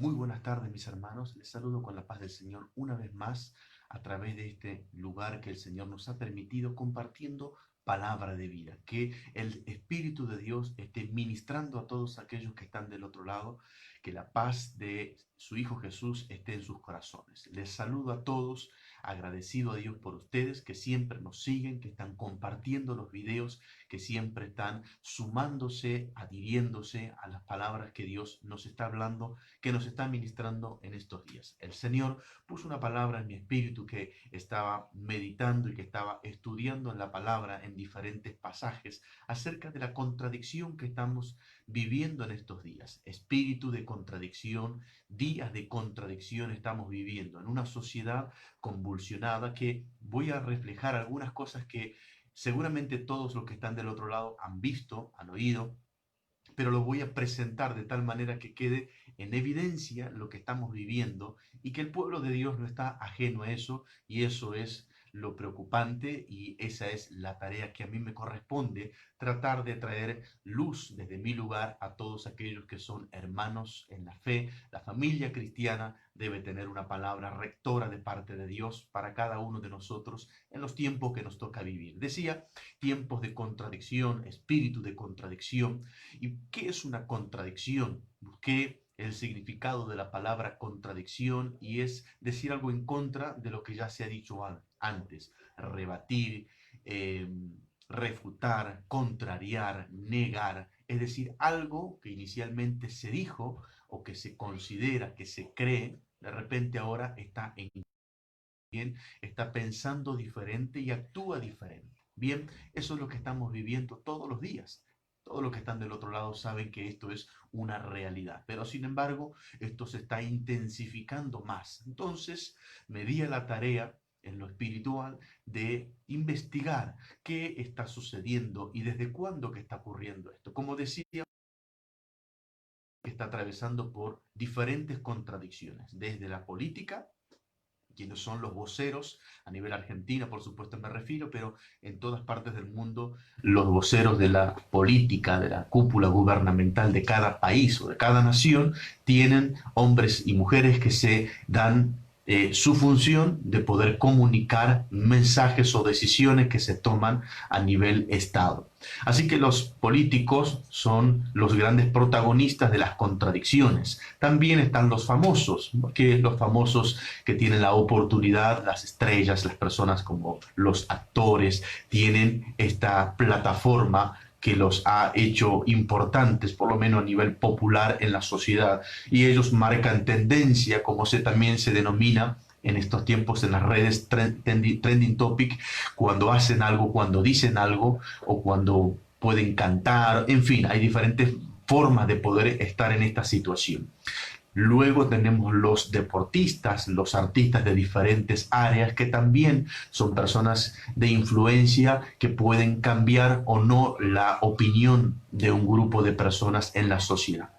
Muy buenas tardes, mis hermanos. Les saludo con la paz del Señor una vez más a través de este lugar que el Señor nos ha permitido compartiendo palabra de vida. Que el Espíritu de Dios esté ministrando a todos aquellos que están del otro lado, que la paz de su Hijo Jesús esté en sus corazones. Les saludo a todos, agradecido a Dios por ustedes que siempre nos siguen, que están compartiendo los videos, que siempre están sumándose, adhiriéndose a las palabras que Dios nos está hablando, que nos está ministrando en estos días. El Señor puso una palabra en mi espíritu que estaba meditando y que estaba estudiando en la palabra en diferentes pasajes acerca de la contradicción que estamos viviendo en estos días. Espíritu de contradicción, días de contradicción estamos viviendo en una sociedad convulsionada que voy a reflejar algunas cosas que seguramente todos los que están del otro lado han visto, han oído, pero lo voy a presentar de tal manera que quede en evidencia lo que estamos viviendo y que el pueblo de Dios no está ajeno a eso, y eso es lo preocupante y esa es la tarea que a mí me corresponde, tratar de traer luz desde mi lugar a todos aquellos que son hermanos en la fe. La familia cristiana debe tener una palabra rectora de parte de Dios para cada uno de nosotros en los tiempos que nos toca vivir. Decía, tiempos de contradicción, espíritu de contradicción. ¿Y qué es una contradicción? Busqué el significado de la palabra contradicción y es decir algo en contra de lo que ya se ha dicho antes. Rebatir, eh, refutar, contrariar, negar. Es decir, algo que inicialmente se dijo o que se considera, que se cree, de repente ahora está bien, está pensando diferente y actúa diferente. Bien, eso es lo que estamos viviendo todos los días. Todos los que están del otro lado saben que esto es una realidad, pero sin embargo, esto se está intensificando más. Entonces, me di a la tarea en lo espiritual de investigar qué está sucediendo y desde cuándo que está ocurriendo esto. Como decía, está atravesando por diferentes contradicciones, desde la política, quienes son los voceros, a nivel argentino, por supuesto me refiero, pero en todas partes del mundo, los voceros de la política, de la cúpula gubernamental de cada país o de cada nación, tienen hombres y mujeres que se dan su función de poder comunicar mensajes o decisiones que se toman a nivel Estado. Así que los políticos son los grandes protagonistas de las contradicciones. También están los famosos, porque los famosos que tienen la oportunidad, las estrellas, las personas como los actores, tienen esta plataforma que los ha hecho importantes, por lo menos a nivel popular en la sociedad, y ellos marcan tendencia, como también se denomina en estos tiempos en las redes trending topic, cuando hacen algo, cuando dicen algo o cuando pueden cantar, en fin, hay diferentes formas de poder estar en esta situación. Luego tenemos los deportistas, los artistas de diferentes áreas que también son personas de influencia que pueden cambiar o no la opinión de un grupo de personas en la sociedad.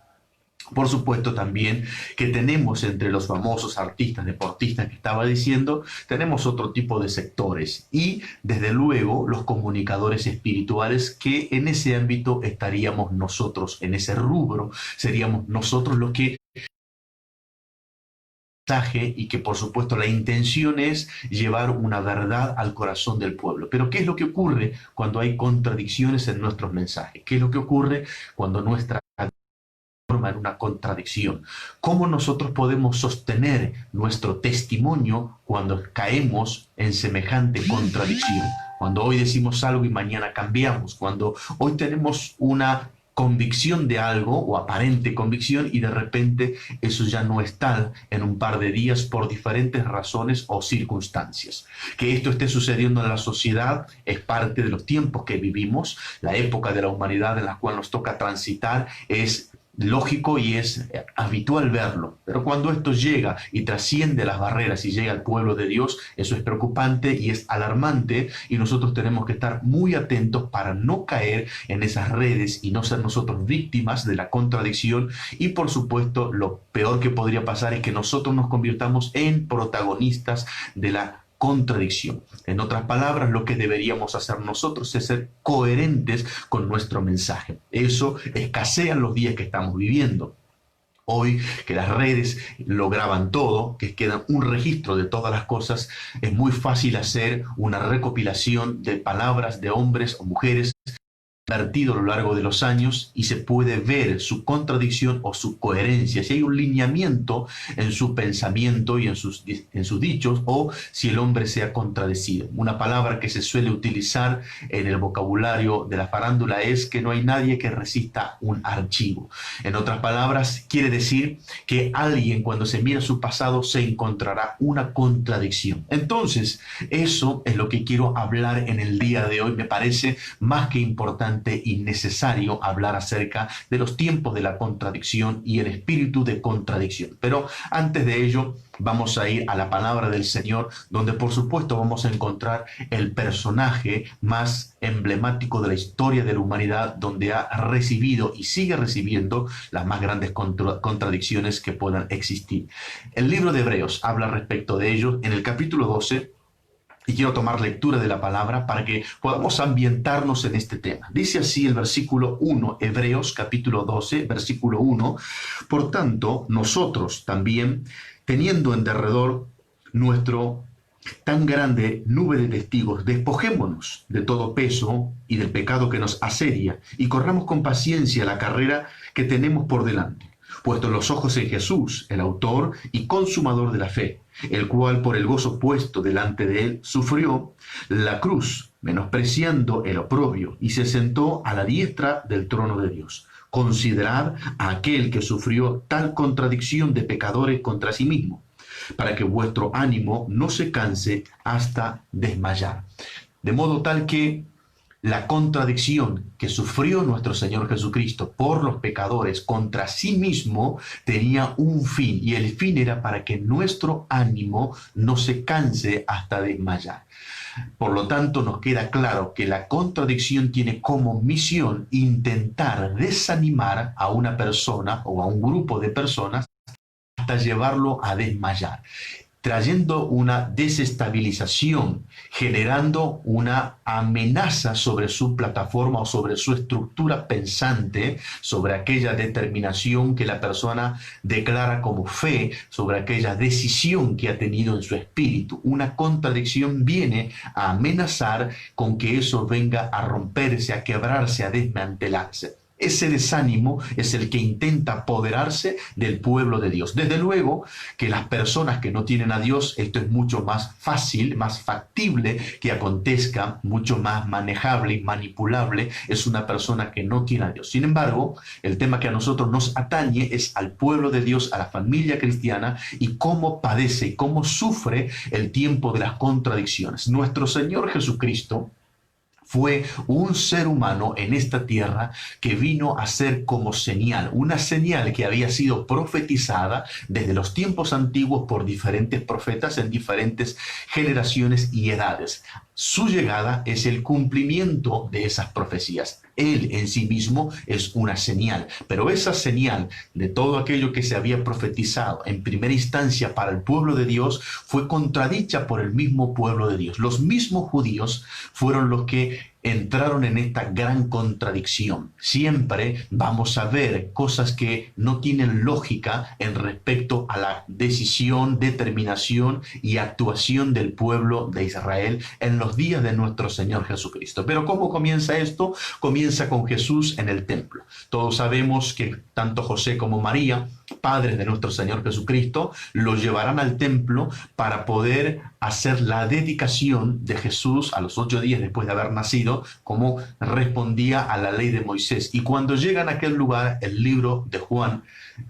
Por supuesto también que tenemos entre los famosos artistas, deportistas que estaba diciendo, tenemos otro tipo de sectores y desde luego los comunicadores espirituales, que en ese ámbito estaríamos nosotros, en ese rubro seríamos nosotros los que y que por supuesto la intención es llevar una verdad al corazón del pueblo. Pero ¿qué es lo que ocurre cuando hay contradicciones en nuestros mensajes? ¿Qué es lo que ocurre cuando nuestra forma en una contradicción? ¿Cómo nosotros podemos sostener nuestro testimonio cuando caemos en semejante contradicción? Cuando hoy decimos algo y mañana cambiamos, cuando hoy tenemos una convicción de algo o aparente convicción y de repente eso ya no es tal en un par de días por diferentes razones o circunstancias. Que esto esté sucediendo en la sociedad es parte de los tiempos que vivimos, la época de la humanidad en la cual nos toca transitar es lógico y es habitual verlo, pero cuando esto llega y trasciende las barreras y llega al pueblo de Dios, eso es preocupante y es alarmante, y nosotros tenemos que estar muy atentos para no caer en esas redes y no ser nosotros víctimas de la contradicción. Y por supuesto lo peor que podría pasar es que nosotros nos convirtamos en protagonistas de la contradicción. En otras palabras, lo que deberíamos hacer nosotros es ser coherentes con nuestro mensaje. Eso escasea en los días que estamos viviendo. Hoy que las redes lo graban todo, que queda un registro de todas las cosas, es muy fácil hacer una recopilación de palabras de hombres o mujeres vertido a lo largo de los años y se puede ver su contradicción o su coherencia, si hay un lineamiento en su pensamiento y en sus dichos o si el hombre se ha contradecido. Una palabra que se suele utilizar en el vocabulario de la farándula es que no hay nadie que resista un archivo. En otras palabras, quiere decir que alguien cuando se mira su pasado se encontrará una contradicción. Entonces, eso es lo que quiero hablar en el día de hoy. Me parece más que importante y necesario hablar acerca de los tiempos de la contradicción y el espíritu de contradicción. Pero antes de ello, vamos a ir a la palabra del Señor, donde por supuesto vamos a encontrar el personaje más emblemático de la historia de la humanidad, donde ha recibido y sigue recibiendo las más grandes contradicciones que puedan existir. El libro de Hebreos habla respecto de ello en el capítulo 12, y quiero tomar lectura de la palabra para que podamos ambientarnos en este tema. Dice así el versículo 1, Hebreos capítulo 12, versículo 1. Por tanto, nosotros también, teniendo en derredor nuestro tan grande nube de testigos, despojémonos de todo peso y del pecado que nos asedia y corramos con paciencia la carrera que tenemos por delante, puestos los ojos en Jesús, el autor y consumador de la fe, el cual por el gozo puesto delante de él sufrió la cruz, menospreciando el oprobio, y se sentó a la diestra del trono de Dios. Considerad a aquel que sufrió tal contradicción de pecadores contra sí mismo, para que vuestro ánimo no se canse hasta desmayar. De modo tal que la contradicción que sufrió nuestro Señor Jesucristo por los pecadores contra sí mismo tenía un fin, y el fin era para que nuestro ánimo no se canse hasta desmayar. Por lo tanto, nos queda claro que la contradicción tiene como misión intentar desanimar a una persona o a un grupo de personas hasta llevarlo a desmayar, trayendo una desestabilización, generando una amenaza sobre su plataforma o sobre su estructura pensante, sobre aquella determinación que la persona declara como fe, sobre aquella decisión que ha tenido en su espíritu. Una contradicción viene a amenazar con que eso venga a romperse, a quebrarse, a desmantelarse. Ese desánimo es el que intenta apoderarse del pueblo de Dios. Desde luego que las personas que no tienen a Dios, esto es mucho más fácil, más factible que acontezca, mucho más manejable y manipulable, es una persona que no tiene a Dios. Sin embargo, el tema que a nosotros nos atañe es al pueblo de Dios, a la familia cristiana, y cómo padece y cómo sufre el tiempo de las contradicciones. Nuestro Señor Jesucristo fue un ser humano en esta tierra que vino a ser como señal, una señal que había sido profetizada desde los tiempos antiguos por diferentes profetas en diferentes generaciones y edades. Su llegada es el cumplimiento de esas profecías. Él en sí mismo es una señal, pero esa señal de todo aquello que se había profetizado en primera instancia para el pueblo de Dios fue contradicha por el mismo pueblo de Dios. Los mismos judíos fueron los que entraron en esta gran contradicción. Siempre vamos a ver cosas que no tienen lógica en respecto a la decisión, determinación y actuación del pueblo de Israel en los días de nuestro Señor Jesucristo. Pero ¿cómo comienza esto? Comienza con Jesús en el templo. Todos sabemos que tanto José como María, padres de nuestro Señor Jesucristo, lo llevarán al templo para poder hacer la dedicación de Jesús a los 8 días después de haber nacido, como respondía a la ley de Moisés. Y cuando llegan a aquel lugar, el libro de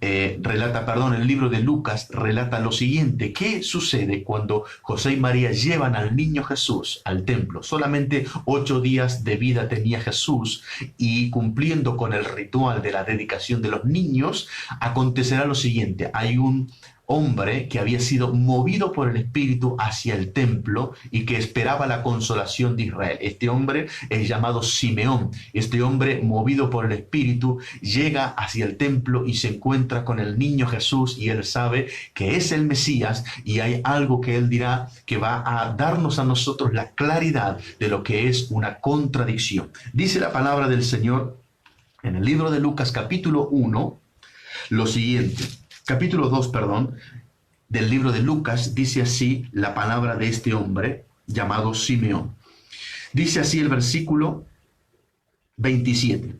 el libro de Lucas relata lo siguiente: ¿qué sucede cuando José y María llevan al niño Jesús al templo? Solamente 8 días de vida tenía Jesús, y cumpliendo con el ritual de la dedicación de los niños, acontecerá lo siguiente: hay un hombre que había sido movido por el Espíritu hacia el templo y que esperaba la consolación de Israel. Este hombre es llamado Simeón. Este hombre, movido por el Espíritu, llega hacia el templo y se encuentra con el niño Jesús, y él sabe que es el Mesías, y hay algo que él dirá que va a darnos a nosotros la claridad de lo que es una contradicción. Dice la palabra del Señor en el libro de Lucas capítulo 1, lo siguiente. Capítulo 2, perdón, del libro de Lucas, dice así la palabra de este hombre llamado Simeón. Dice así el versículo 27.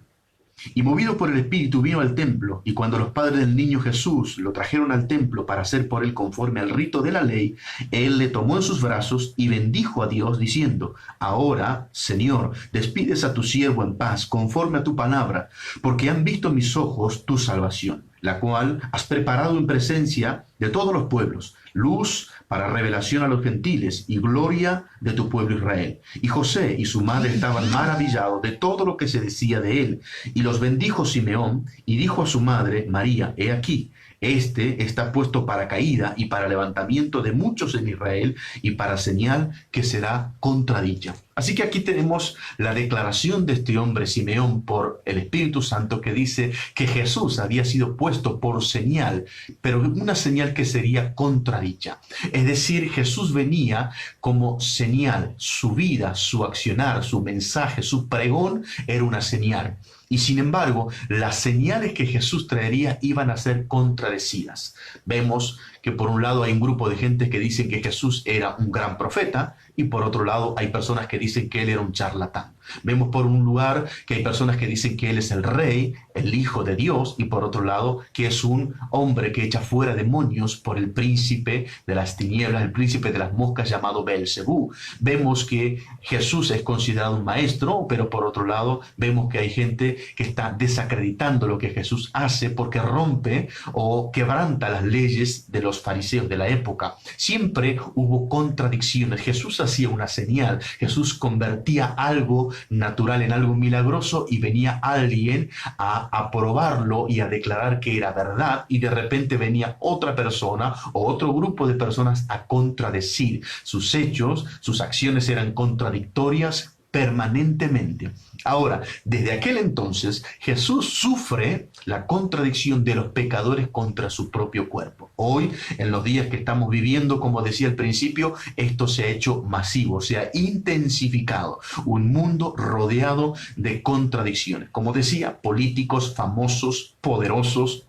Y movido por el Espíritu vino al templo, y cuando los padres del niño Jesús lo trajeron al templo para hacer por él conforme al rito de la ley, él le tomó en sus brazos y bendijo a Dios, diciendo: Ahora, Señor, despides a tu siervo en paz, conforme a tu palabra, porque han visto mis ojos tu salvación, la cual has preparado en presencia de todos los pueblos, luz para revelación a los gentiles y gloria de tu pueblo Israel. Y José y su madre estaban maravillados de todo lo que se decía de él. Y los bendijo Simeón y dijo a su madre María: He aquí, este está puesto para caída y para levantamiento de muchos en Israel y para señal que será contradicha. Así que aquí tenemos la declaración de este hombre Simeón por el Espíritu Santo, que dice que Jesús había sido puesto por señal, pero una señal que sería contradicha. Es decir, Jesús venía como señal, su vida, su accionar, su mensaje, su pregón era una señal. Y sin embargo, las señales que Jesús traería iban a ser contradecidas. Vemos que por un lado hay un grupo de gente que dicen que Jesús era un gran profeta, y por otro lado hay personas que dicen que él era un charlatán. Vemos por un lugar que hay personas que dicen que él es el rey, el hijo de Dios, y por otro lado que es un hombre que echa fuera demonios por el príncipe de las tinieblas, el príncipe de las moscas llamado Beelzebú. Vemos que Jesús es considerado un maestro, pero por otro lado vemos que hay gente que está desacreditando lo que Jesús hace porque rompe o quebranta las leyes de los fariseos de la época. Siempre hubo contradicciones. Jesús hacía una señal, Jesús convertía algo natural en algo milagroso y venía alguien a aprobarlo y a declarar que era verdad, y de repente venía otra persona o otro grupo de personas a contradecir. Sus hechos, sus acciones eran contradictorias permanentemente. Ahora, desde aquel entonces, Jesús sufre la contradicción de los pecadores contra su propio cuerpo. Hoy, en los días que estamos viviendo, como decía al principio, esto se ha hecho masivo, se ha intensificado. Un mundo rodeado de contradicciones. Como decía, políticos famosos, poderosos,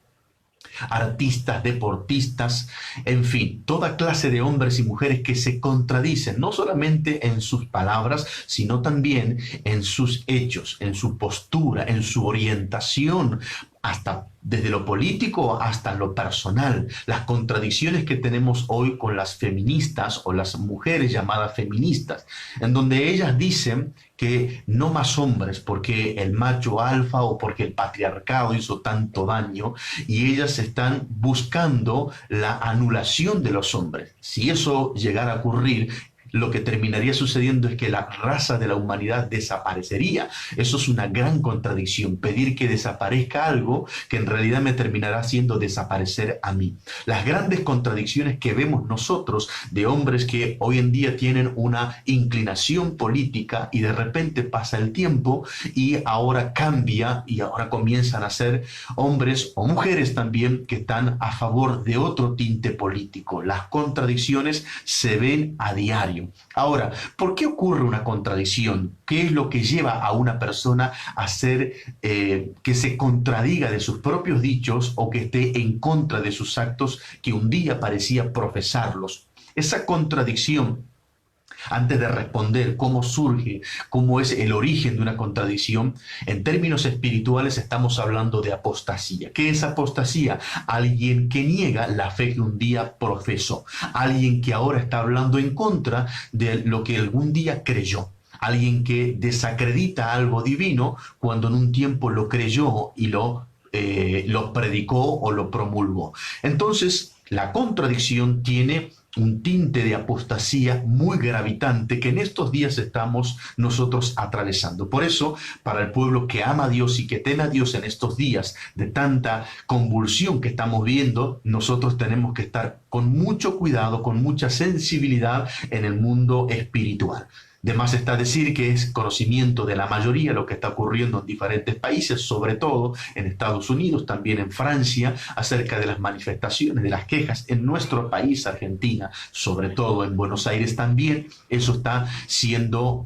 artistas, deportistas, en fin, toda clase de hombres y mujeres que se contradicen, no solamente en sus palabras, sino también en sus hechos, en su postura, en su orientación, hasta desde lo político hasta lo personal. Las contradicciones que tenemos hoy con las feministas o las mujeres llamadas feministas, en donde ellas dicen que no más hombres porque el macho alfa o porque el patriarcado hizo tanto daño, y ellas están buscando la anulación de los hombres. Si eso llegara a ocurrir, lo que terminaría sucediendo es que la raza de la humanidad desaparecería. Eso es una gran contradicción, pedir que desaparezca algo que en realidad me terminará haciendo desaparecer a mí. Las grandes contradicciones que vemos nosotros de hombres que hoy en día tienen una inclinación política y de repente pasa el tiempo y ahora cambia y ahora comienzan a ser hombres o mujeres también que están a favor de otro tinte político. Las contradicciones se ven a diario. Ahora, ¿por qué ocurre una contradicción? ¿Qué es lo que lleva a una persona a ser que se contradiga de sus propios dichos o que esté en contra de sus actos que un día parecía profesarlos? Esa contradicción, antes de responder cómo surge, cómo es el origen de una contradicción, en términos espirituales estamos hablando de apostasía. ¿Qué es apostasía? Alguien que niega la fe que un día profesó, alguien que ahora está hablando en contra de lo que algún día creyó. Alguien que desacredita algo divino cuando en un tiempo lo creyó y lo predicó o lo promulgó. Entonces, la contradicción tiene un tinte de apostasía muy gravitante que en estos días estamos nosotros atravesando. Por eso, para el pueblo que ama a Dios y que teme a Dios en estos días de tanta convulsión que estamos viendo, nosotros tenemos que estar con mucho cuidado, con mucha sensibilidad en el mundo espiritual. De más está decir que es conocimiento de la mayoría lo que está ocurriendo en diferentes países, sobre todo en Estados Unidos, también en Francia, acerca de las manifestaciones, de las quejas en nuestro país, Argentina, sobre todo en Buenos Aires también. Eso está siendo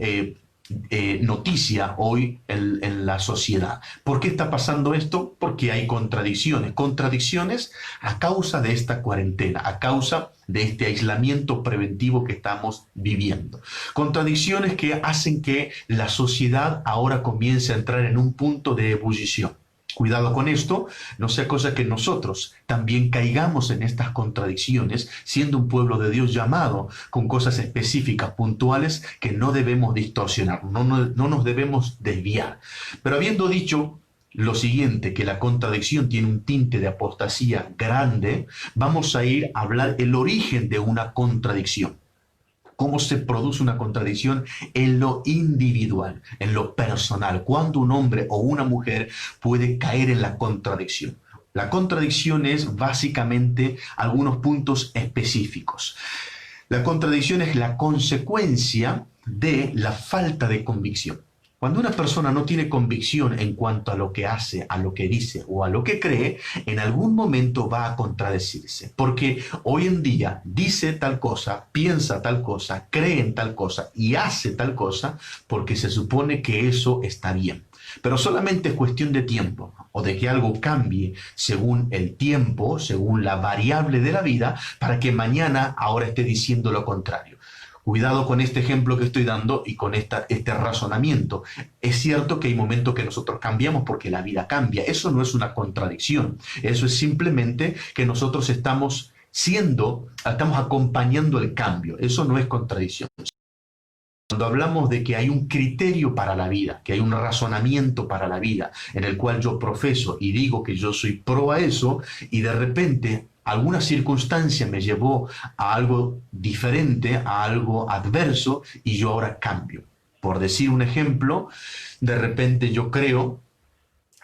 noticia hoy en la sociedad. ¿Por qué está pasando esto? Porque hay contradicciones. Contradicciones a causa de esta cuarentena, a causa de este aislamiento preventivo que estamos viviendo. Contradicciones que hacen que la sociedad ahora comience a entrar en un punto de ebullición. Cuidado con esto, no sea cosa que nosotros también caigamos en estas contradicciones, siendo un pueblo de Dios llamado con cosas específicas, puntuales, que no debemos distorsionar, no nos debemos desviar. Pero habiendo dicho lo siguiente, que la contradicción tiene un tinte de apostasía grande, vamos a ir a hablar el origen de una contradicción. Cómo se produce una contradicción en lo individual, en lo personal, cuando un hombre o una mujer puede caer en la contradicción. La contradicción es básicamente algunos puntos específicos. La contradicción es la consecuencia de la falta de convicción. Cuando una persona no tiene convicción en cuanto a lo que hace, a lo que dice o a lo que cree, en algún momento va a contradecirse. Porque hoy en día dice tal cosa, piensa tal cosa, cree en tal cosa y hace tal cosa porque se supone que eso está bien. Pero solamente es cuestión de tiempo o de que algo cambie según el tiempo, según la variable de la vida, para que mañana ahora esté diciendo lo contrario. Cuidado con este ejemplo que estoy dando y con este razonamiento. Es cierto que hay momentos que nosotros cambiamos porque la vida cambia. Eso no es una contradicción. Eso es simplemente que nosotros estamos acompañando el cambio. Eso no es contradicción. Cuando hablamos de que hay un criterio para la vida, que hay un razonamiento para la vida, en el cual yo profeso y digo que yo soy pro a eso, y de repente alguna circunstancia me llevó a algo diferente, a algo adverso, y yo ahora cambio. Por decir un ejemplo, de repente yo creo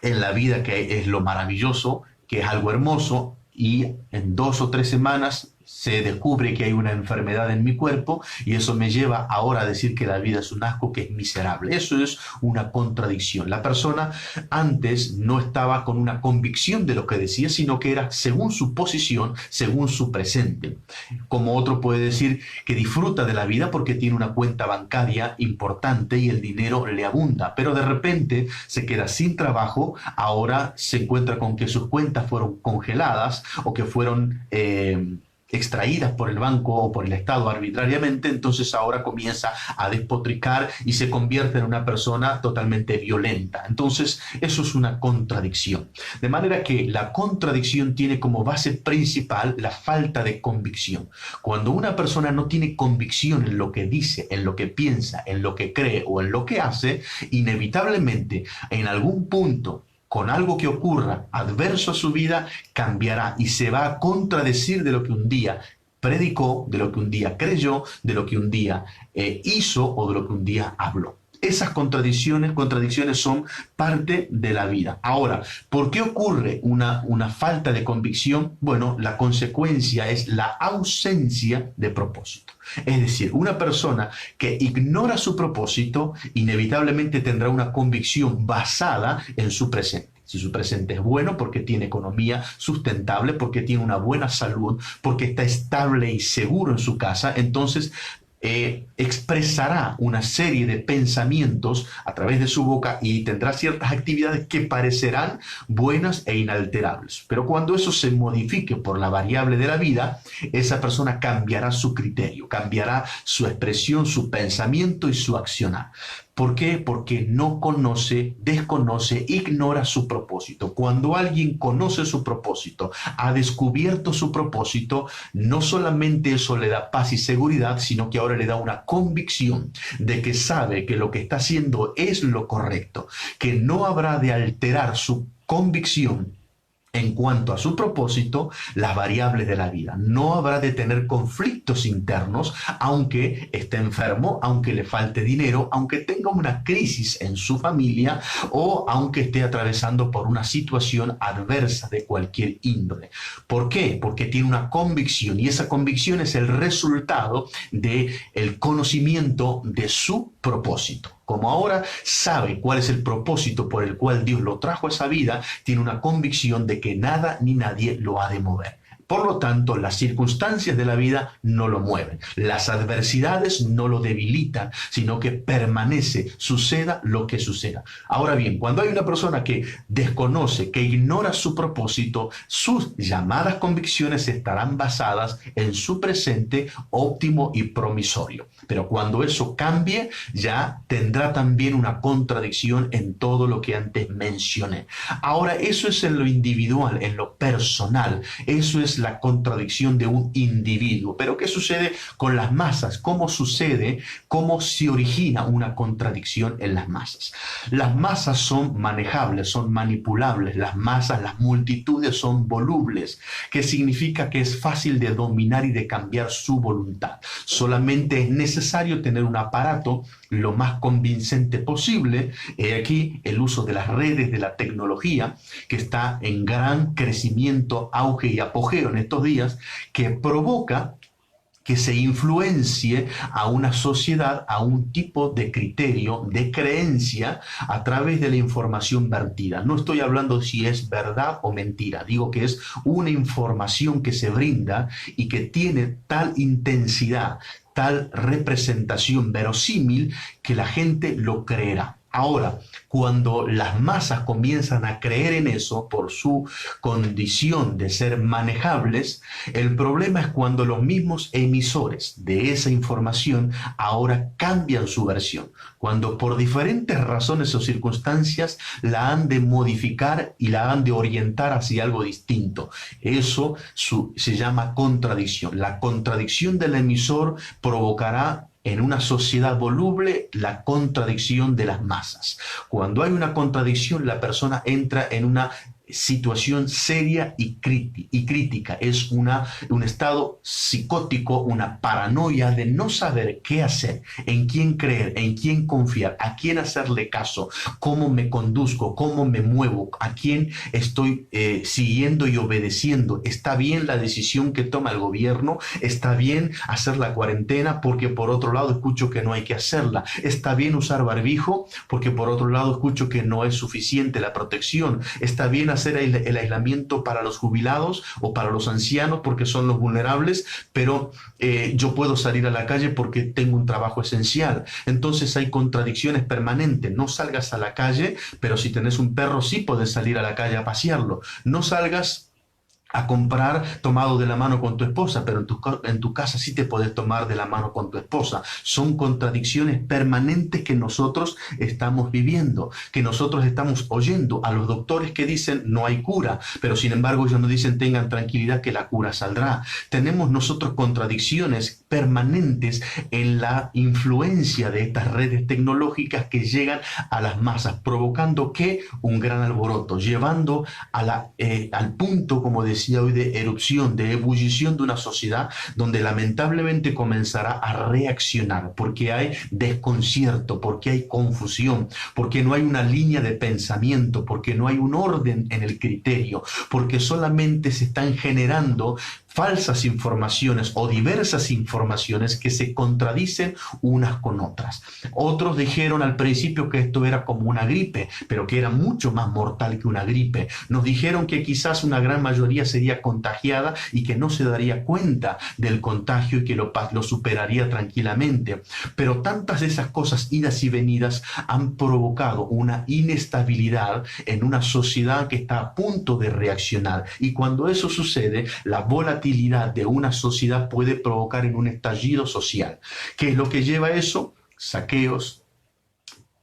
en la vida, que es lo maravilloso, que es algo hermoso, y en 2 o 3 semanas se descubre que hay una enfermedad en mi cuerpo y eso me lleva ahora a decir que la vida es un asco, que es miserable. Eso es una contradicción. La persona antes no estaba con una convicción de lo que decía, sino que era según su posición, según su presente. Como otro puede decir que disfruta de la vida porque tiene una cuenta bancaria importante y el dinero le abunda, pero de repente se queda sin trabajo, ahora se encuentra con que sus cuentas fueron congeladas o que fueron extraídas por el banco o por el Estado arbitrariamente, entonces ahora comienza a despotricar y se convierte en una persona totalmente violenta. Entonces, eso es una contradicción. De manera que la contradicción tiene como base principal la falta de convicción. Cuando una persona no tiene convicción en lo que dice, en lo que piensa, en lo que cree o en lo que hace, inevitablemente en algún punto, con algo que ocurra adverso a su vida, cambiará y se va a contradecir de lo que un día predicó, de lo que un día creyó, de lo que un día hizo o de lo que un día habló. Esas contradicciones son parte de la vida. Ahora, ¿por qué ocurre una falta de convicción? Bueno, la consecuencia es la ausencia de propósito. Es decir, una persona que ignora su propósito inevitablemente tendrá una convicción basada en su presente. Si su presente es bueno, porque tiene economía sustentable, porque tiene una buena salud, porque está estable y seguro en su casa, entonces expresará una serie de pensamientos a través de su boca y tendrá ciertas actividades que parecerán buenas e inalterables. Pero cuando eso se modifique por la variable de la vida, esa persona cambiará su criterio, cambiará su expresión, su pensamiento y su accionar. ¿Por qué? Porque no conoce, desconoce, ignora su propósito. Cuando alguien conoce su propósito, ha descubierto su propósito, no solamente eso le da paz y seguridad, sino que ahora le da una convicción de que sabe que lo que está haciendo es lo correcto, que no habrá de alterar su convicción en cuanto a su propósito, las variables de la vida. No habrá de tener conflictos internos, aunque esté enfermo, aunque le falte dinero, aunque tenga una crisis en su familia o aunque esté atravesando por una situación adversa de cualquier índole. ¿Por qué? Porque tiene una convicción y esa convicción es el resultado del conocimiento de su propósito. Como ahora sabe cuál es el propósito por el cual Dios lo trajo a esa vida, tiene una convicción de que nada ni nadie lo ha de mover. Por lo tanto, las circunstancias de la vida no lo mueven. Las adversidades no lo debilitan, sino que permanece, suceda lo que suceda. Ahora bien, cuando hay una persona que desconoce, que ignora su propósito, sus llamadas convicciones estarán basadas en su presente óptimo y promisorio. Pero cuando eso cambie, ya tendrá también una contradicción en todo lo que antes mencioné. Ahora, eso es en lo individual, en lo personal. Eso es la contradicción de un individuo. Pero ¿qué sucede con las masas? ¿Cómo sucede? ¿Cómo se origina una contradicción en las masas? Las masas son manejables, son manipulables. Las masas, las multitudes son volubles, que significa que es fácil de dominar y de cambiar su voluntad. Solamente es necesario tener un aparato lo más convincente posible. Aquí el uso de las redes, de la tecnología, que está en gran crecimiento, auge y apogeo en estos días, que provoca que se influencie a una sociedad, a un tipo de criterio, de creencia, a través de la información vertida. No estoy hablando si es verdad o mentira, digo que es una información que se brinda y que tiene tal intensidad, tal representación verosímil, que la gente lo creerá. Ahora, cuando las masas comienzan a creer en eso por su condición de ser manejables, el problema es cuando los mismos emisores de esa información ahora cambian su versión, cuando por diferentes razones o circunstancias la han de modificar y la han de orientar hacia algo distinto. Eso se llama contradicción. La contradicción del emisor provocará en una sociedad voluble la contradicción de las masas. Cuando hay una contradicción, la persona entra en una situación seria y crítica. Es un estado psicótico, una paranoia de no saber qué hacer, en quién creer, en quién confiar, a quién hacerle caso, cómo me conduzco, cómo me muevo, a quién estoy siguiendo y obedeciendo. ¿Está bien la decisión que toma el gobierno? ¿Está bien hacer la cuarentena porque por otro lado escucho que no hay que hacerla? ¿Está bien usar barbijo porque por otro lado escucho que no es suficiente la protección? ¿Está bien hacer el aislamiento para los jubilados o para los ancianos porque son los vulnerables, pero yo puedo salir a la calle porque tengo un trabajo esencial? Entonces hay contradicciones permanentes. No salgas a la calle, pero si tenés un perro sí podés salir a la calle a pasearlo. No salgas a comprar tomado de la mano con tu esposa, pero en tu casa sí te podés tomar de la mano con tu esposa. Son contradicciones permanentes que nosotros estamos viviendo, que nosotros estamos oyendo a los doctores que dicen no hay cura, pero sin embargo ellos nos dicen tengan tranquilidad que la cura saldrá. Tenemos nosotros contradicciones permanentes en la influencia de estas redes tecnológicas que llegan a las masas, provocando que un gran alboroto, llevando al punto, como decía hoy, de erupción, de ebullición de una sociedad donde lamentablemente comenzará a reaccionar porque hay desconcierto, porque hay confusión, porque no hay una línea de pensamiento, porque no hay un orden en el criterio, porque solamente se están generando falsas informaciones o diversas informaciones que se contradicen unas con otras. Otros dijeron al principio que esto era como una gripe, pero que era mucho más mortal que una gripe. Nos dijeron que quizás una gran mayoría sería contagiada y que no se daría cuenta del contagio y que lo superaría tranquilamente. Pero tantas de esas cosas, idas y venidas, han provocado una inestabilidad en una sociedad que está a punto de reaccionar. Y cuando eso sucede, la volatilidad de una sociedad puede provocar en un estallido social. ¿Qué es lo que lleva a eso? Saqueos,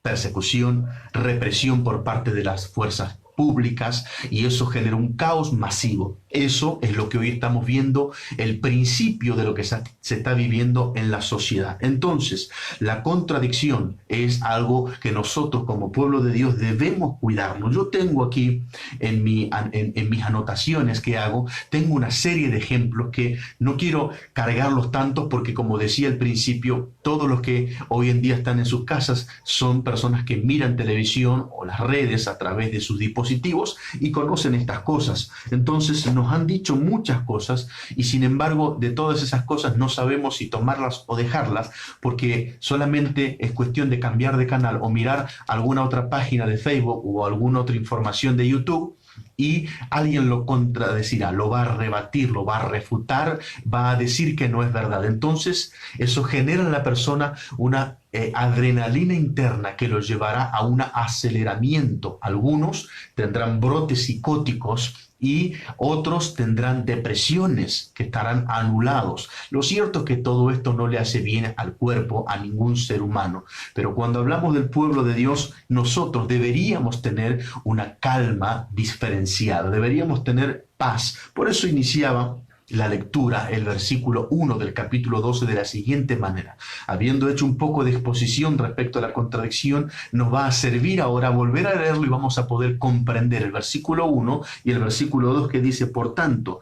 persecución, represión por parte de las fuerzas públicas, y eso genera un caos masivo. Eso es lo que hoy estamos viendo, el principio de lo que se está viviendo en la sociedad. Entonces, la contradicción es algo que nosotros como pueblo de Dios debemos cuidarnos. Yo tengo aquí en mis anotaciones que hago, tengo una serie de ejemplos que no quiero cargarlos tantos porque, como decía al principio, todos los que hoy en día están en sus casas son personas que miran televisión o las redes a través de sus dispositivos y conocen estas cosas. Entonces, nos han dicho muchas cosas y sin embargo de todas esas cosas no sabemos si tomarlas o dejarlas, porque solamente es cuestión de cambiar de canal o mirar alguna otra página de Facebook o alguna otra información de YouTube y alguien lo contradecirá, lo va a rebatir, lo va a refutar, va a decir que no es verdad. Entonces, eso genera en la persona una adrenalina interna que los llevará a un aceleramiento. Algunos tendrán brotes psicóticos y otros tendrán depresiones que estarán anulados. Lo cierto es que todo esto no le hace bien al cuerpo, a ningún ser humano, pero cuando hablamos del pueblo de Dios, nosotros deberíamos tener una calma diferenciada, deberíamos tener paz. Por eso iniciaba la lectura, el versículo 1 del capítulo 12 de la siguiente manera. Habiendo hecho un poco de exposición respecto a la contradicción, nos va a servir ahora volver a leerlo y vamos a poder comprender el versículo 1 y el versículo 2 que dice, por tanto,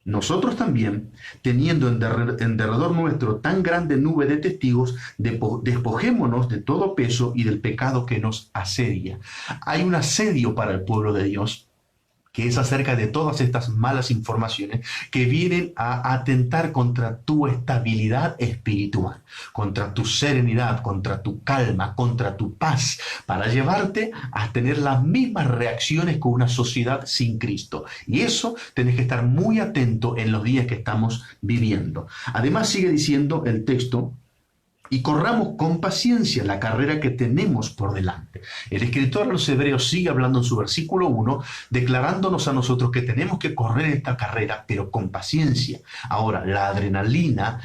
nosotros también, teniendo en derredor nuestro tan grande nube de testigos, despojémonos de todo peso y del pecado que nos asedia. Hay un asedio para el pueblo de Dios, que es acerca de todas estas malas informaciones que vienen a atentar contra tu estabilidad espiritual, contra tu serenidad, contra tu calma, contra tu paz, para llevarte a tener las mismas reacciones con una sociedad sin Cristo. Y eso tenés que estar muy atento en los días que estamos viviendo. Además sigue diciendo el texto, y corramos con paciencia la carrera que tenemos por delante. El escritor a los Hebreos sigue hablando en su versículo 1, declarándonos a nosotros que tenemos que correr esta carrera, pero con paciencia. Ahora, la adrenalina,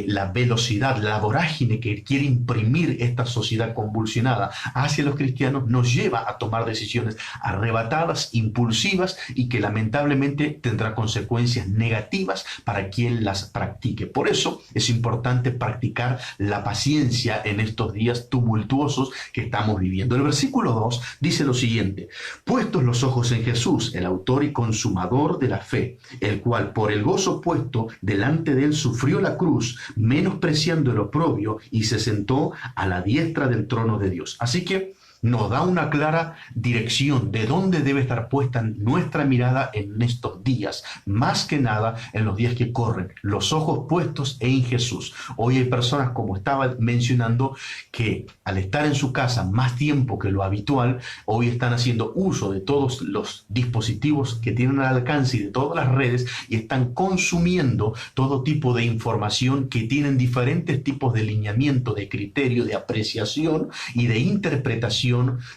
la velocidad, la vorágine que quiere imprimir esta sociedad convulsionada hacia los cristianos nos lleva a tomar decisiones arrebatadas, impulsivas y que lamentablemente tendrá consecuencias negativas para quien las practique. Por eso es importante practicar la paciencia en estos días tumultuosos que estamos viviendo. El versículo 2 dice lo siguiente: puestos los ojos en Jesús, el autor y consumador de la fe, el cual por el gozo puesto delante de él sufrió la cruz, menospreciando el oprobio, y se sentó a la diestra del trono de Dios. Así que nos da una clara dirección de dónde debe estar puesta nuestra mirada en estos días, más que nada en los días que corren, los ojos puestos en Jesús. Hoy hay personas, como estaba mencionando, que al estar en su casa más tiempo que lo habitual, hoy están haciendo uso de todos los dispositivos que tienen al alcance y de todas las redes, y están consumiendo todo tipo de información que tienen diferentes tipos de lineamiento, de criterio, de apreciación y de interpretación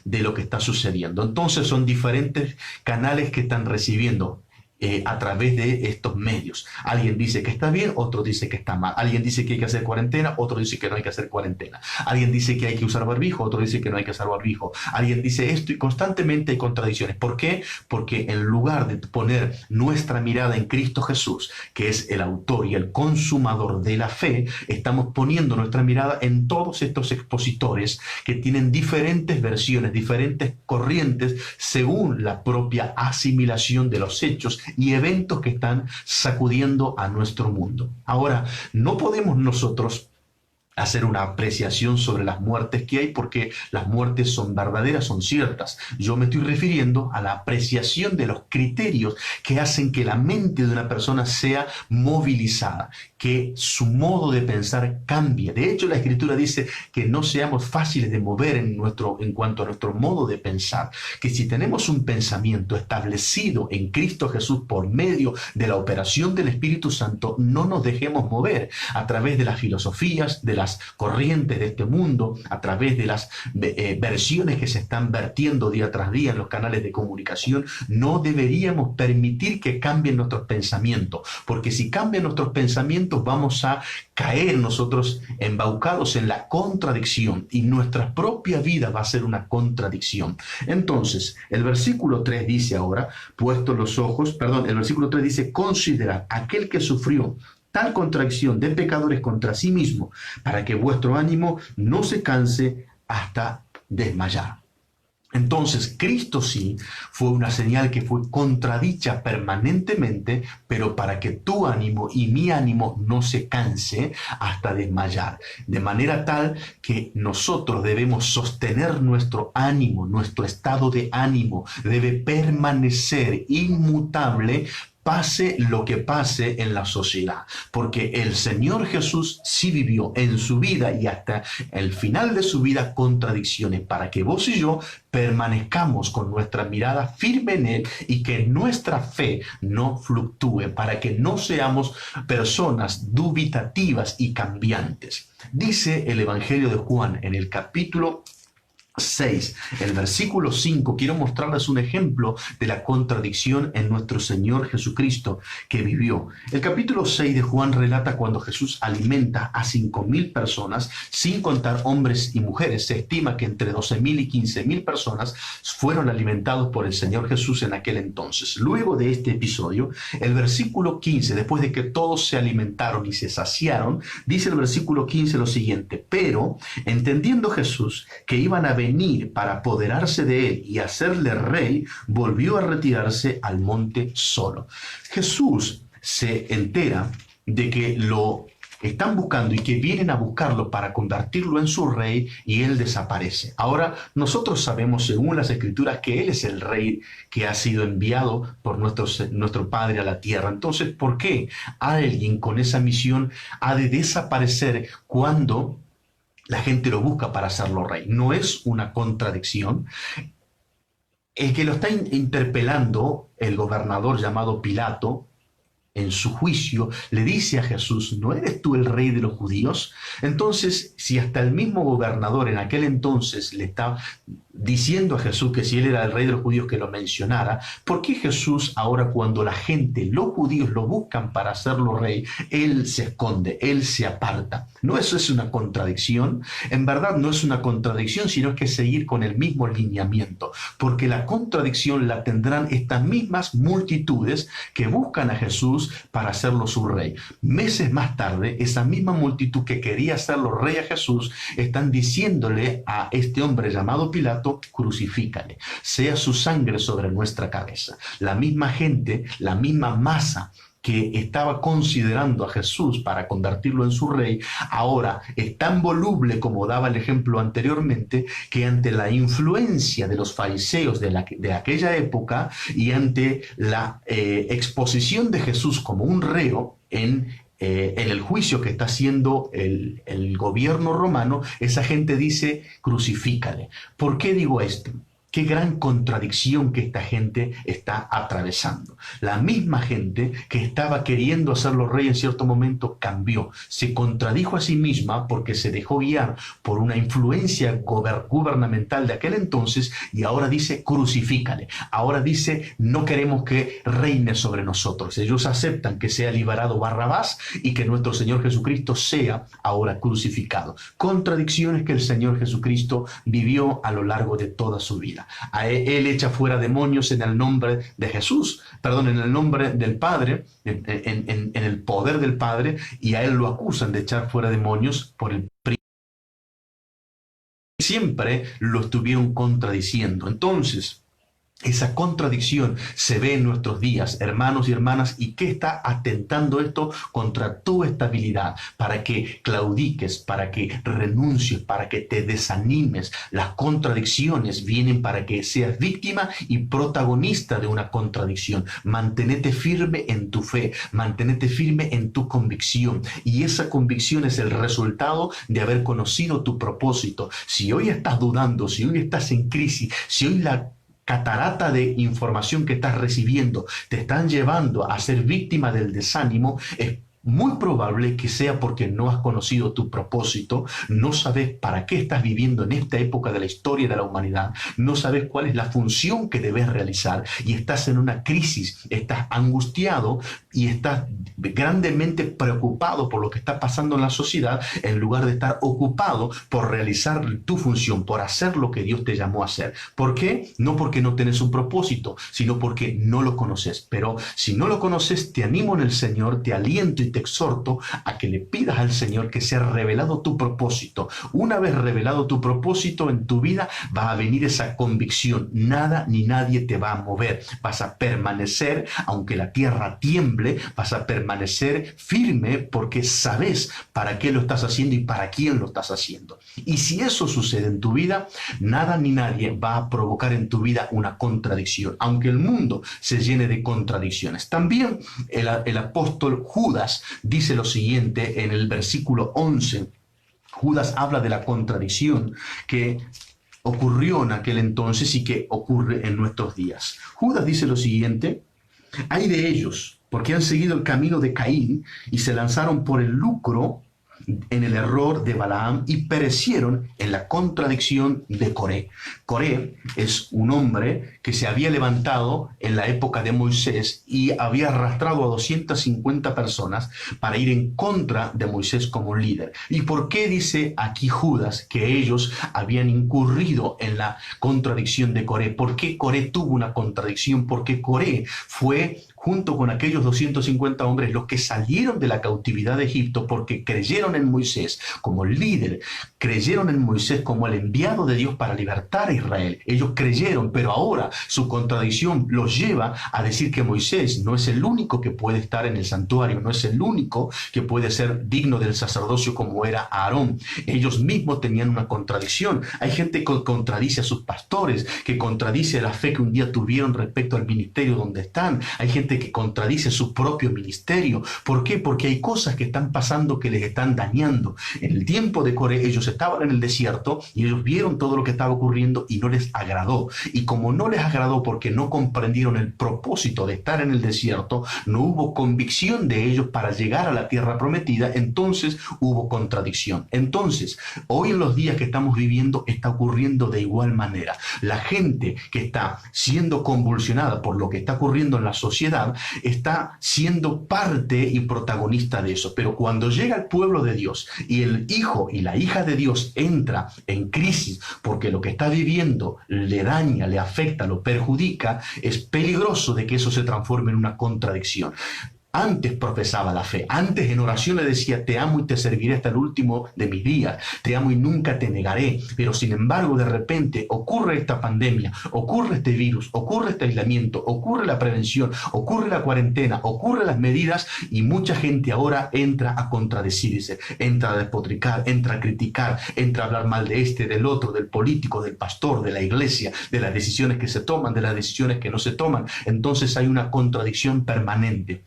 de lo que está sucediendo. Entonces son diferentes canales que están recibiendo a través de estos medios. Alguien dice que está bien, otro dice que está mal. Alguien dice que hay que hacer cuarentena, otro dice que no hay que hacer cuarentena. Alguien dice que hay que usar barbijo, otro dice que no hay que usar barbijo. Alguien dice esto y constantemente hay contradicciones. ¿Por qué? Porque en lugar de poner nuestra mirada en Cristo Jesús, que es el autor y el consumador de la fe, estamos poniendo nuestra mirada en todos estos expositores que tienen diferentes versiones, diferentes corrientes según la propia asimilación de los hechos y eventos que están sacudiendo a nuestro mundo. Ahora, no podemos nosotros hacer una apreciación sobre las muertes que hay, porque las muertes son verdaderas, son ciertas. Yo me estoy refiriendo a la apreciación de los criterios que hacen que la mente de una persona sea movilizada, que su modo de pensar cambie. De hecho, la Escritura dice que no seamos fáciles de mover en cuanto a nuestro modo de pensar, que si tenemos un pensamiento establecido en Cristo Jesús por medio de la operación del Espíritu Santo, no nos dejemos mover a través de las filosofías, de las corrientes de este mundo, a través de las versiones que se están vertiendo día tras día en los canales de comunicación. No deberíamos permitir que cambien nuestros pensamientos, porque si cambian nuestros pensamientos vamos a caer nosotros embaucados en la contradicción, y nuestra propia vida va a ser una contradicción. Entonces, el versículo 3 dice ahora, el versículo 3 dice, considerad aquel que sufrió tal contracción de pecadores contra sí mismo, para que vuestro ánimo no se canse hasta desmayar. Entonces, Cristo sí fue una señal que fue contradicha permanentemente, pero para que tu ánimo y mi ánimo no se canse hasta desmayar. De manera tal que nosotros debemos sostener nuestro ánimo, nuestro estado de ánimo debe permanecer inmutable pase lo que pase en la sociedad, porque el Señor Jesús sí vivió en su vida y hasta el final de su vida contradicciones para que vos y yo permanezcamos con nuestra mirada firme en Él y que nuestra fe no fluctúe, para que no seamos personas dubitativas y cambiantes. Dice el Evangelio de Juan en el capítulo 6, el versículo 5, quiero mostrarles un ejemplo de la contradicción en nuestro Señor Jesucristo que vivió. El capítulo 6 de Juan relata cuando Jesús alimenta a 5.000 personas, sin contar hombres y mujeres. Se estima que entre 12.000 y 15.000 personas fueron alimentados por el Señor Jesús en aquel entonces. Luego de este episodio, el versículo 15, después de que todos se alimentaron y se saciaron, dice el versículo 15 lo siguiente: pero entendiendo Jesús que iban a venir para apoderarse de él y hacerle rey, volvió a retirarse al monte solo. Jesús se entera de que lo están buscando y que vienen a buscarlo para convertirlo en su rey, y él desaparece. Ahora, nosotros sabemos según las escrituras que él es el rey que ha sido enviado por nuestro Padre a la tierra. Entonces, ¿por qué alguien con esa misión ha de desaparecer cuando la gente lo busca para hacerlo rey? No es una contradicción. El que lo está interpelando, el gobernador llamado Pilato, en su juicio, le dice a Jesús: ¿no eres tú el rey de los judíos? Entonces, si hasta el mismo gobernador en aquel entonces le está diciendo a Jesús que si él era el rey de los judíos que lo mencionara, ¿por qué Jesús ahora, cuando la gente, los judíos, lo buscan para hacerlo rey, él se esconde, él se aparta? ¿No eso es una contradicción? En verdad no es una contradicción, sino que seguir con el mismo lineamiento, porque la contradicción la tendrán estas mismas multitudes que buscan a Jesús para hacerlo su rey. Meses más tarde, esa misma multitud que quería hacerlo rey a Jesús, están diciéndole a este hombre llamado Pilato: crucifícale, sea su sangre sobre nuestra cabeza. La misma gente, la misma masa que estaba considerando a Jesús para convertirlo en su rey, ahora es tan voluble, como daba el ejemplo anteriormente, que ante la influencia de los fariseos de aquella época y ante la exposición de Jesús como un reo en el juicio que está haciendo el gobierno romano, esa gente dice: crucifícale. ¿Por qué digo esto? Qué gran contradicción que esta gente está atravesando. La misma gente que estaba queriendo hacerlo rey en cierto momento cambió, se contradijo a sí misma porque se dejó guiar por una influencia gubernamental de aquel entonces, y ahora dice: crucifícale. Ahora dice: no queremos que reine sobre nosotros. Ellos aceptan que sea liberado Barrabás y que nuestro Señor Jesucristo sea ahora crucificado. Contradicciones que el Señor Jesucristo vivió a lo largo de toda su vida. Él echa fuera demonios en el nombre de Jesús, perdón, en el nombre del Padre, en el poder del Padre, y a él lo acusan de echar fuera demonios por el siempre lo estuvieron contradiciendo. Entonces, esa contradicción se ve en nuestros días, hermanos y hermanas, y ¿qué está atentando esto contra tu estabilidad? Para que claudiques, para que renuncies, para que te desanimes. Las contradicciones vienen para que seas víctima y protagonista de una contradicción. Mantenete firme en tu fe, mantenete firme en tu convicción, y esa convicción es el resultado de haber conocido tu propósito. Si hoy estás dudando, si hoy estás en crisis, si hoy la catarata de información que estás recibiendo te están llevando a ser víctima del desánimo, es muy probable que sea porque no has conocido tu propósito, no sabes para qué estás viviendo en esta época de la historia de la humanidad, no sabes cuál es la función que debes realizar, y estás en una crisis, estás angustiado y estás grandemente preocupado por lo que está pasando en la sociedad, en lugar de estar ocupado por realizar tu función, por hacer lo que Dios te llamó a hacer. ¿Por qué? No porque no tenés un propósito, sino porque no lo conoces. Pero si no lo conoces, te animo en el Señor, te aliento y te exhorto a que le pidas al Señor que sea revelado tu propósito. Una vez revelado tu propósito en tu vida, va a venir esa convicción. Nada ni nadie te va a mover. Vas a permanecer, aunque la tierra tiemble, vas a permanecer firme porque sabes para qué lo estás haciendo y para quién lo estás haciendo. Y si eso sucede en tu vida, nada ni nadie va a provocar en tu vida una contradicción, aunque el mundo se llene de contradicciones. También el apóstol Judas dice lo siguiente en el versículo 11. Judas habla de la contradicción que ocurrió en aquel entonces y que ocurre en nuestros días. Judas dice lo siguiente: hay de ellos, porque han seguido el camino de Caín y se lanzaron por el lucro en el error de Balaam y perecieron en la contradicción de Coré. Coré es un hombre que se había levantado en la época de Moisés y había arrastrado a 250 personas para ir en contra de Moisés como líder. ¿Y por qué dice aquí Judas que ellos habían incurrido en la contradicción de Coré? ¿Por qué Coré tuvo una contradicción? Porque Coré fue, junto con aquellos 250 hombres, los que salieron de la cautividad de Egipto porque creyeron en Moisés como líder, creyeron en Moisés como el enviado de Dios para libertar a Israel. Ellos creyeron, pero ahora su contradicción los lleva a decir que Moisés no es el único que puede estar en el santuario, no es el único que puede ser digno del sacerdocio como era Aarón. Ellos mismos tenían una contradicción. Hay gente que contradice a sus pastores, que contradice la fe que un día tuvieron respecto al ministerio donde están. Hay gente que contradice su propio ministerio. ¿Por qué? Porque hay cosas que están pasando que les están dañando. En el tiempo de Coré, ellos estaban en el desierto y ellos vieron todo lo que estaba ocurriendo y no les agradó. Y como no les agradó porque no comprendieron el propósito de estar en el desierto, no hubo convicción de ellos para llegar a la tierra prometida, entonces hubo contradicción. Entonces, hoy en los días que estamos viviendo está ocurriendo de igual manera. La gente que está siendo convulsionada por lo que está ocurriendo en la sociedad está siendo parte y protagonista de eso. Pero cuando llega el pueblo de Dios y el hijo y la hija de Dios entra en crisis porque lo que está viviendo le daña, le afecta, lo perjudica, es peligroso de que eso se transforme en una contradicción. Antes profesaba la fe, antes en oración le decía: te amo y te serviré hasta el último de mis días, te amo y nunca te negaré. Pero sin embargo, de repente ocurre esta pandemia, ocurre este virus, ocurre este aislamiento, ocurre la prevención, ocurre la cuarentena, ocurre las medidas y mucha gente ahora entra a contradecirse, entra a despotricar, entra a criticar, entra a hablar mal de este, del otro, del político, del pastor, de la iglesia, de las decisiones que se toman, de las decisiones que no se toman. Entonces hay una contradicción permanente.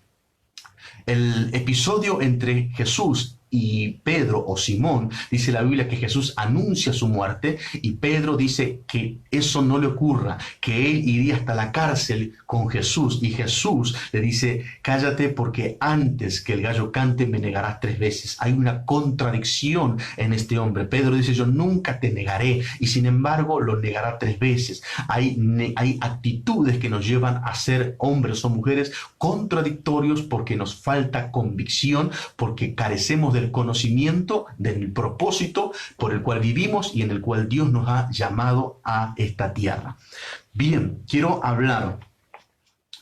El episodio entre Jesús y Pedro o Simón, dice la Biblia que Jesús anuncia su muerte y Pedro dice que eso no le ocurra, que él iría hasta la cárcel con Jesús y Jesús le dice: cállate porque antes que el gallo cante me negarás 3 veces. Hay una contradicción en este hombre. Pedro dice: yo nunca te negaré, y sin embargo lo negará 3 veces. Hay actitudes que nos llevan a ser hombres o mujeres contradictorios porque nos falta convicción, porque carecemos del conocimiento del propósito por el cual vivimos y en el cual Dios nos ha llamado a esta tierra. Bien, quiero hablar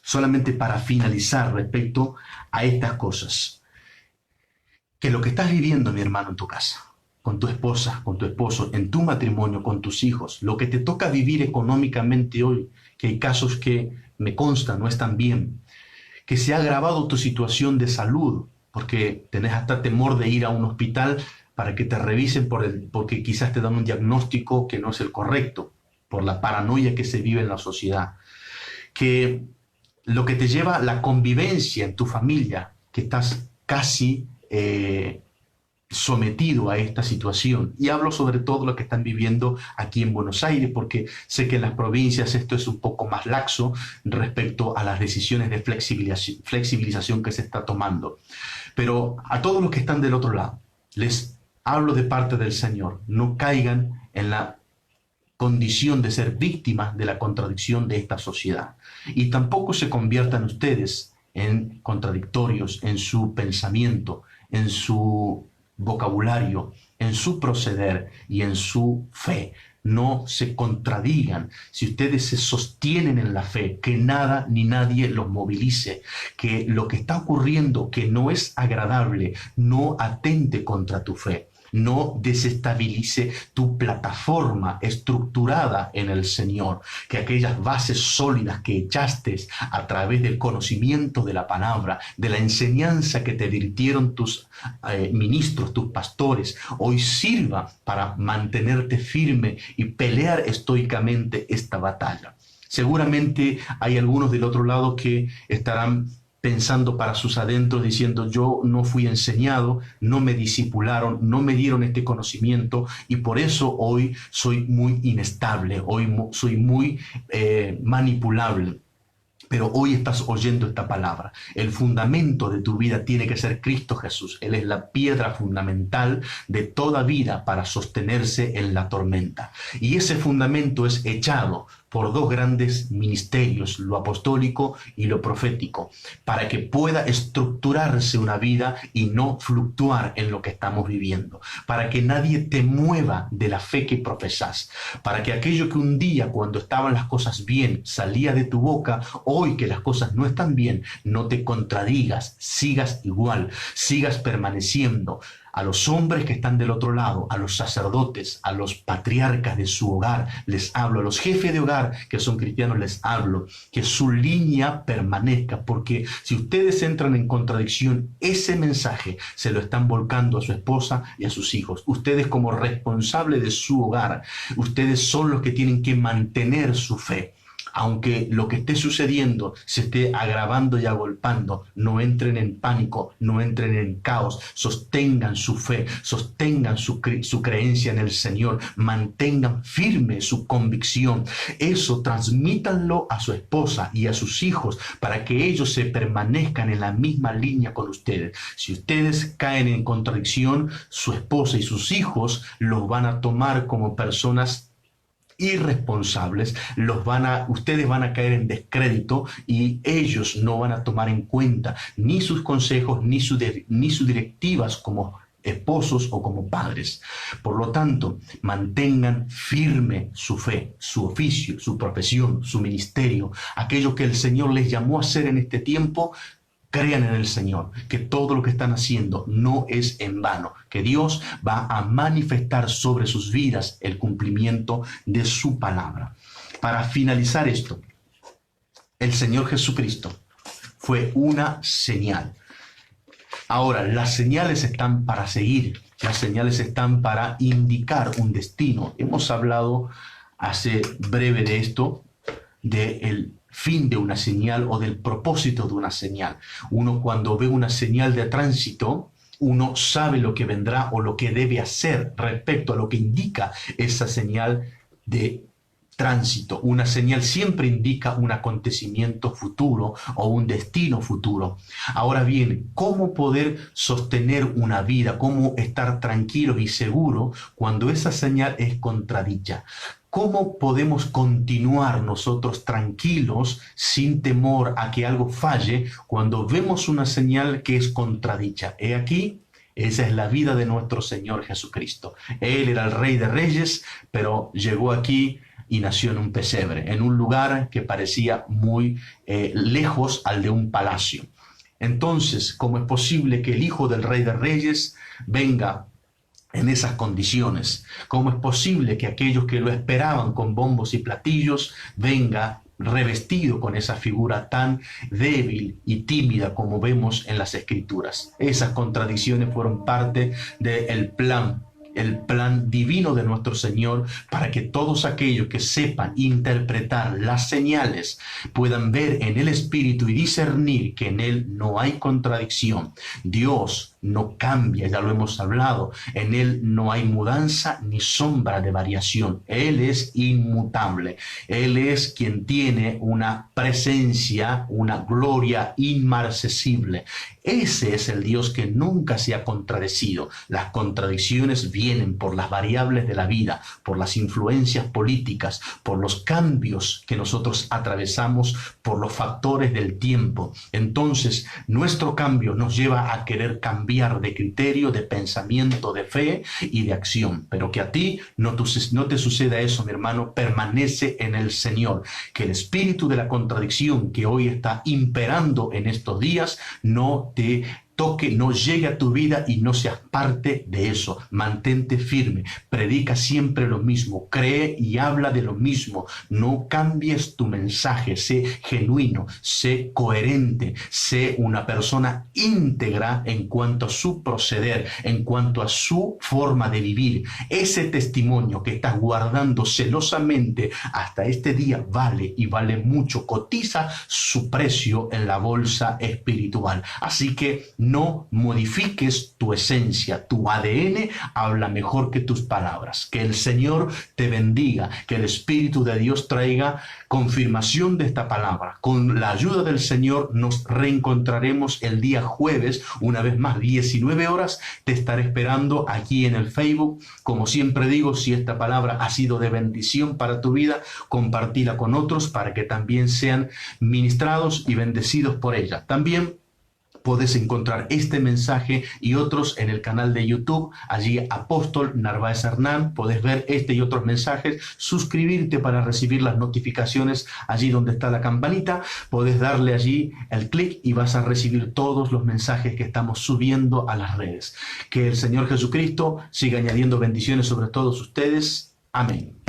solamente para finalizar respecto a estas cosas. Que lo que estás viviendo, mi hermano, en tu casa, con tu esposa, con tu esposo, en tu matrimonio, con tus hijos, lo que te toca vivir económicamente hoy, que hay casos que me consta no están bien, que se ha agravado tu situación de salud, porque tenés hasta temor de ir a un hospital para que te revisen porque quizás te dan un diagnóstico que no es el correcto, por la paranoia que se vive en la sociedad. Que lo que te lleva la convivencia en tu familia, que estás casi sometido a esta situación. Y hablo sobre todo lo que están viviendo aquí en Buenos Aires, porque sé que en las provincias esto es un poco más laxo respecto a las decisiones de flexibilización que se está tomando. Pero a todos los que están del otro lado, les hablo de parte del Señor: no caigan en la condición de ser víctimas de la contradicción de esta sociedad. Y tampoco se conviertan ustedes en contradictorios en su pensamiento, en su vocabulario, en su proceder y en su fe. no se contradigan, si ustedes se sostienen en la fe, que nada ni nadie los movilice, que lo que está ocurriendo, que no es agradable, no atente contra tu fe, no desestabilice tu plataforma estructurada en el Señor, que aquellas bases sólidas que echaste a través del conocimiento de la palabra, de la enseñanza que te virtieron tus ministros, tus pastores, hoy sirva para mantenerte firme y pelear estoicamente esta batalla. Seguramente hay algunos del otro lado que estarán pensando para sus adentros, diciendo: yo no fui enseñado, no me discipularon, no me dieron este conocimiento, y por eso hoy soy muy inestable, hoy soy muy manipulable. Pero hoy estás oyendo esta palabra. El fundamento de tu vida tiene que ser Cristo Jesús. Él es la piedra fundamental de toda vida para sostenerse en la tormenta. Y ese fundamento es echado por dos grandes ministerios, lo apostólico y lo profético, para que pueda estructurarse una vida y no fluctuar en lo que estamos viviendo, para que nadie te mueva de la fe que profesás, para que aquello que un día, cuando estaban las cosas bien, salía de tu boca, hoy que las cosas no están bien, no te contradigas, sigas igual, sigas permaneciendo. A los hombres que están del otro lado, a los sacerdotes, a los patriarcas de su hogar, les hablo, a los jefes de hogar que son cristianos, les hablo, que su línea permanezca, porque si ustedes entran en contradicción, ese mensaje se lo están volcando a su esposa y a sus hijos. Ustedes, como responsables de su hogar, ustedes son los que tienen que mantener su fe. Aunque lo que esté sucediendo se esté agravando y agolpando, no entren en pánico, no entren en caos, sostengan su fe, sostengan su creencia en el Señor, mantengan firme su convicción. Eso transmítanlo a su esposa y a sus hijos para que ellos se permanezcan en la misma línea con ustedes. Si ustedes caen en contradicción, su esposa y sus hijos los van a tomar como personas irresponsables, ustedes van a caer en descrédito y ellos no van a tomar en cuenta ni sus consejos ni sus directivas como esposos o como padres. Por lo tanto, mantengan firme su fe, su oficio, su profesión, su ministerio, aquello que el Señor les llamó a hacer en este tiempo. Crean en el Señor, que todo lo que están haciendo no es en vano, que Dios va a manifestar sobre sus vidas el cumplimiento de su palabra. Para finalizar esto, el Señor Jesucristo fue una señal. Ahora, las señales están para seguir, las señales están para indicar un destino. Hemos hablado hace breve de esto, del fin de una señal o del propósito de una señal. Uno, cuando ve una señal de tránsito, uno sabe lo que vendrá o lo que debe hacer respecto a lo que indica esa señal de tránsito. Una señal siempre indica un acontecimiento futuro o un destino futuro. Ahora bien, ¿cómo poder sostener una vida? ¿Cómo estar tranquilos y seguros cuando esa señal es contradicha? ¿Cómo podemos continuar nosotros tranquilos sin temor a que algo falle cuando vemos una señal que es contradicha? He aquí, esa es la vida de nuestro Señor Jesucristo. Él era el Rey de Reyes, pero llegó aquí y nació en un pesebre, en un lugar que parecía muy lejos al de un palacio. Entonces, ¿cómo es posible que el Hijo del Rey de Reyes venga en esas condiciones? ¿Cómo es posible que aquellos que lo esperaban con bombos y platillos venga revestido con esa figura tan débil y tímida como vemos en las Escrituras? Esas contradicciones fueron parte del plan divino de nuestro Señor, para que todos aquellos que sepan interpretar las señales puedan ver en el Espíritu y discernir que en Él no hay contradicción. Dios no cambia, ya lo hemos hablado, en Él no hay mudanza ni sombra de variación. Él es inmutable, Él es quien tiene una presencia, una gloria inmarcesible. Ese es el Dios que nunca se ha contradecido. Las contradicciones vienen vienen por las variables de la vida, por las influencias políticas, por los cambios que nosotros atravesamos, por los factores del tiempo. Entonces, nuestro cambio nos lleva a querer cambiar de criterio, de pensamiento, de fe y de acción. Pero que a ti no te suceda eso, mi hermano. Permanece en el Señor. Que el espíritu de la contradicción que hoy está imperando en estos días no te toque, no llegue a tu vida y no seas parte de eso. Mantente firme, predica siempre lo mismo, cree y habla de lo mismo. No cambies tu mensaje, sé genuino, sé coherente, sé una persona íntegra en cuanto a su proceder, en cuanto a su forma de vivir. Ese testimonio que estás guardando celosamente hasta este día vale y vale mucho, cotiza su precio en la bolsa espiritual. Así que no modifiques tu esencia, tu ADN habla mejor que tus palabras. Que el Señor te bendiga, que el Espíritu de Dios traiga confirmación de esta palabra. Con la ayuda del Señor nos reencontraremos el día jueves, una vez más, 19 horas. Te estaré esperando aquí en el Facebook. Como siempre digo, si esta palabra ha sido de bendición para tu vida, compartila con otros para que también sean ministrados y bendecidos por ella. También puedes encontrar este mensaje y otros en el canal de YouTube, allí Apóstol Narváez Hernán, puedes ver este y otros mensajes, suscribirte para recibir las notificaciones allí donde está la campanita, puedes darle allí el clic y vas a recibir todos los mensajes que estamos subiendo a las redes. Que el Señor Jesucristo siga añadiendo bendiciones sobre todos ustedes. Amén.